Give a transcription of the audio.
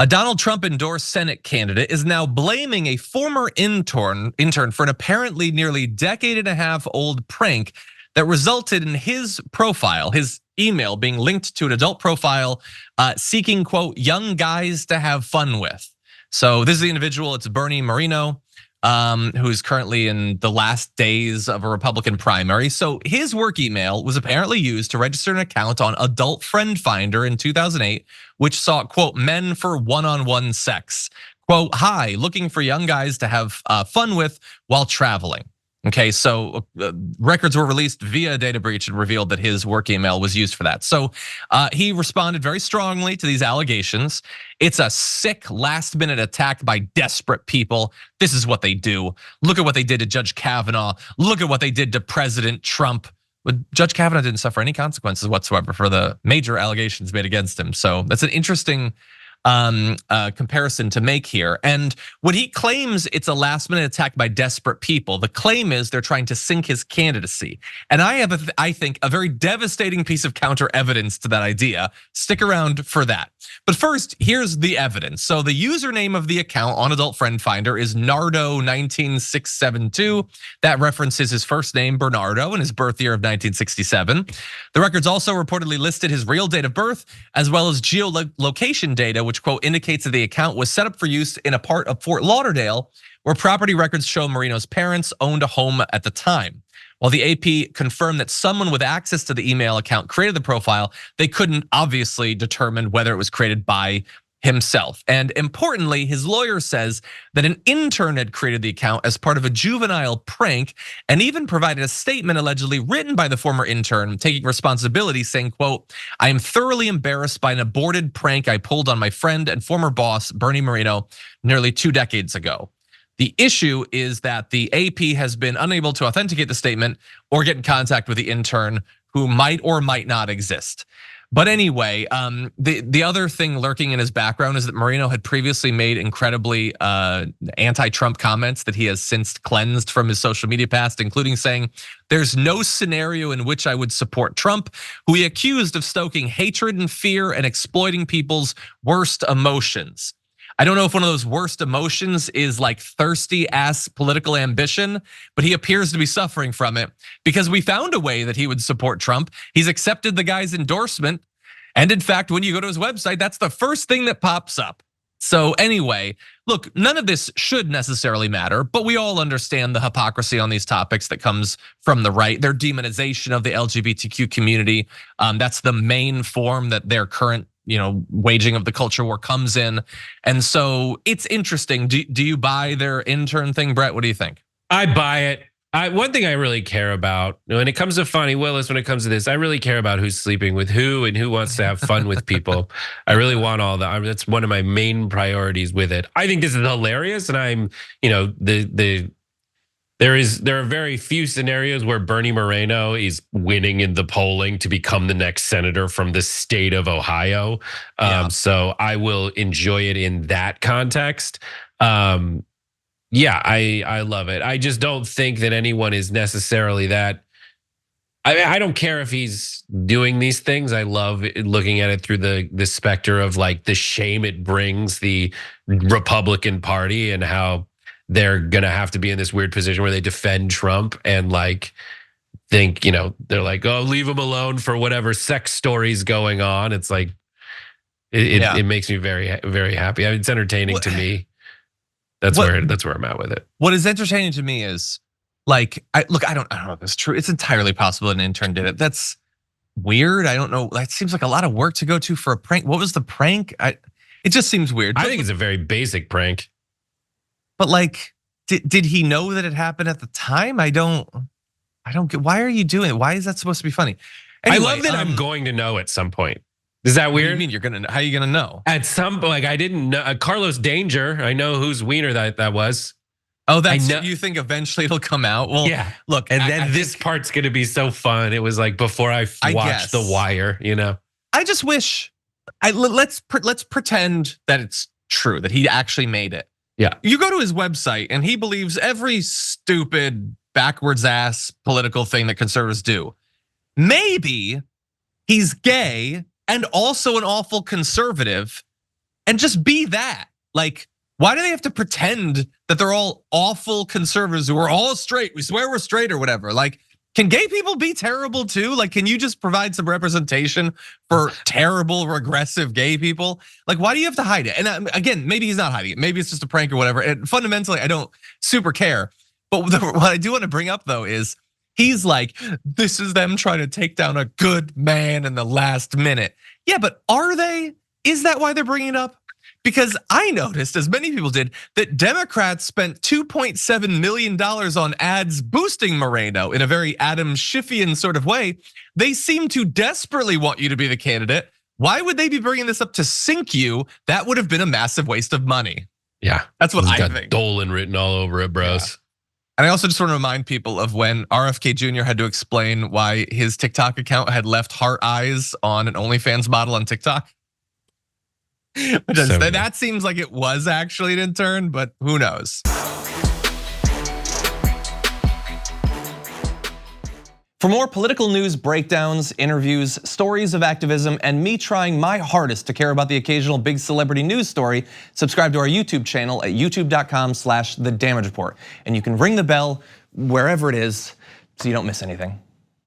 A Donald Trump endorsed Senate candidate is now blaming a former intern for an apparently nearly decade and a half old prank that resulted in his profile, his email being linked to an adult profile seeking, quote, young guys to have fun with. So this is the individual, it's Bernie Moreno, who's currently in the last days of a Republican primary. So his work email was apparently used to register an account on Adult Friend Finder in 2008, which sought, quote, men for one-on-one sex. Quote, hi, looking for young guys to have fun with while traveling. Okay, so records were released via a data breach and revealed that his work email was used for that. So he responded very strongly to these allegations. It's a sick last-minute attack by desperate people. This is what they do. Look at what they did to Judge Kavanaugh. Look at what they did to President Trump. But Judge Kavanaugh didn't suffer any consequences whatsoever for the major allegations made against him. So that's an interesting comparison to make here. And when he claims it's a last-minute attack by desperate people, the claim is they're trying to sink his candidacy. And I have, I think, a very devastating piece of counter evidence to that idea. Stick around for that. But first, here's the evidence. So the username of the account on Adult Friend Finder is Nardo19672. That references his first name, Bernardo, and his birth year of 1967. The records also reportedly listed his real date of birth, as well as geolocation data, which, quote, indicates that the account was set up for use in a part of Fort Lauderdale, where property records show Moreno's parents owned a home at the time. While the AP confirmed that someone with access to the email account created the profile, they couldn't obviously determine whether it was created by himself. And importantly, his lawyer says that an intern had created the account as part of a juvenile prank and even provided a statement allegedly written by the former intern taking responsibility, saying, quote, I am thoroughly embarrassed by an aborted prank I pulled on my friend and former boss, Bernie Moreno, nearly 2 decades ago. The issue is that the AP has been unable to authenticate the statement or get in contact with the intern, who might or might not exist. But anyway, the other thing lurking in his background is that Moreno had previously made incredibly anti-Trump comments that he has since cleansed from his social media past, including saying, there's no scenario in which I would support Trump, who he accused of stoking hatred and fear and exploiting people's worst emotions. I don't know if one of those worst emotions is like thirsty ass political ambition, but he appears to be suffering from it because we found a way that he would support Trump. He's accepted the guy's endorsement. And in fact, when you go to his website, that's the first thing that pops up. So anyway, look, none of this should necessarily matter, but we all understand the hypocrisy on these topics that comes from the right. Their demonization of the LGBTQ community, that's the main form that their current waging of the culture war comes in. And so it's interesting. Do you buy their intern thing, Brett? What do you think? I buy it. One thing I really care about when it comes to Fonnie Willis, when it comes to this, I really care about who's sleeping with who and who wants to have fun with people. I really want all that. That's one of my main priorities with it. I think this is hilarious, and I'm, there are very few scenarios where Bernie Moreno is winning in the polling to become the next senator from the state of Ohio. So I will enjoy it in that context. Yeah, I love it. I just don't think that anyone is necessarily that. I don't care if he's doing these things. I love looking at it through the specter of like the shame it brings the Republican Party and how they're gonna have to be in this weird position where they defend Trump and like think, they're like, oh, leave him alone for whatever sex story's going on. It's like, it makes me very, very happy. It's entertaining to me. That's where I'm at with it. What is entertaining to me is like, I don't know if it's true. It's entirely possible an intern did it. That's weird. I don't know. That seems like a lot of work to go to for a prank. What was the prank? It just seems weird. I think it's a very basic prank. But like, did he know that it happened at the time? I don't get, why are you doing it? Why is that supposed to be funny? Anyway, I love that I'm going to know at some point. Is that weird? What do you mean how are you gonna know? At some, like I didn't know, Carlos Danger, I know whose wiener that was. Oh, you think eventually it'll come out? Well, yeah. Look, and then this part's gonna be so fun. It was like before I watched The Wire, I just wish, let's pretend that it's true, that he actually made it. Yeah. You go to his website and he believes every stupid backwards ass political thing that conservatives do. Maybe he's gay and also an awful conservative, and just be that. Like, why do they have to pretend that they're all awful conservatives who are all straight? We swear we're straight or whatever. Like, can gay people be terrible too? Like, can you just provide some representation for terrible, regressive gay people? Like, why do you have to hide it? And again, maybe he's not hiding it. Maybe it's just a prank or whatever. And fundamentally, I don't super care. But what I do want to bring up though is he's like, this is them trying to take down a good man in the last minute. Yeah, but are they? Is that why they're bringing it up? Because I noticed, as many people did, that Democrats spent $2.7 million on ads boosting Moreno in a very Adam Schiffian sort of way. They seem to desperately want you to be the candidate. Why would they be bringing this up to sink you? That would have been a massive waste of money. Yeah, that's what I think. Dolan written all over it, bros. Yeah. And I also just want to remind people of when RFK Jr. had to explain why his TikTok account had left heart eyes on an OnlyFans model on TikTok. That seems like it was actually an intern, but who knows? For more political news, breakdowns, interviews, stories of activism, and me trying my hardest to care about the occasional big celebrity news story, subscribe to our YouTube channel at youtube.com/The Damage Report. And you can ring the bell wherever it is so you don't miss anything.